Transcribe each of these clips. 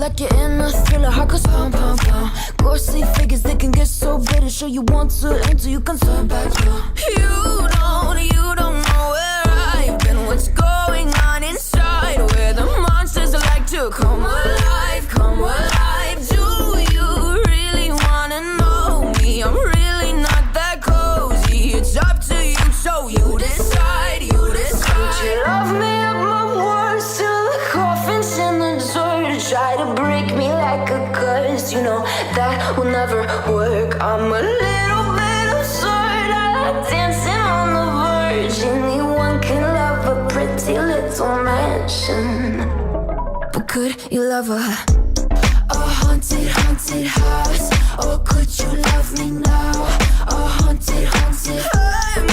like you're in a thriller, heart goes pound, pound, pound. Ghostly figures, they can get so bitter. Sure you want to until you can turn back now. You don't know where I've been. What's going on inside? Where the monsters like to come alive, come alive. Do you really wanna know me? I'm really not that cozy. It's up to you, so you decide, you decide. Would you love me at my worst till the coffin's in the dirt? Try to break me like a curse, you know that will never work. I'm a little bit absurd, I like dancing on the verge. Anyone can love a pretty little mansion, but could you love a haunted, haunted house? Or could you love me now? A haunted, haunted, I'm a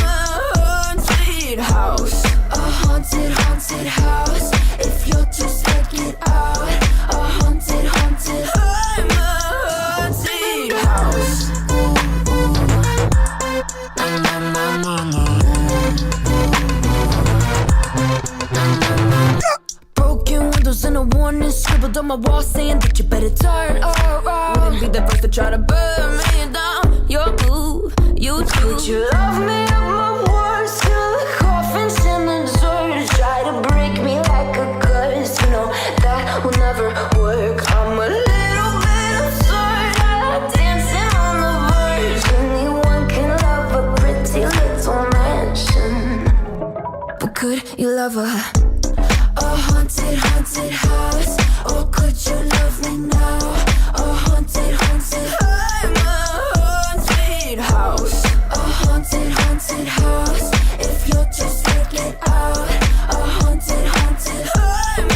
haunted house. A haunted, haunted house. If you're too scared, get out. A haunted, haunted, I'm a haunted house. Na na na na na. Broken windows and a warning scribbled on my wall saying that you better turn around. Wouldn't be the first to try to burn me down. Your move, you too. Would you love me at my worst till the coffin's in the dirt? Try to break me like a curse, you know that will never work. I'm a little bit absurd, I like dancing on the verge. Anyone can love a pretty little mansion, but could you love a haunted, haunted house? Or could you love me now? A haunted, haunted, I'm a haunted house. A haunted, haunted house. If you're too scared, get out. A haunted, haunted, I'm a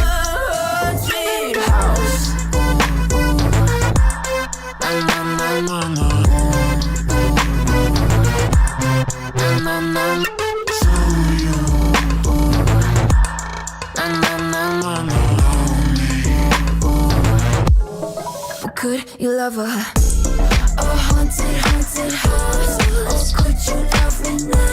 haunted house. Na na na na na. Na na na. Could you love a haunted, haunted house? Or could you love me now?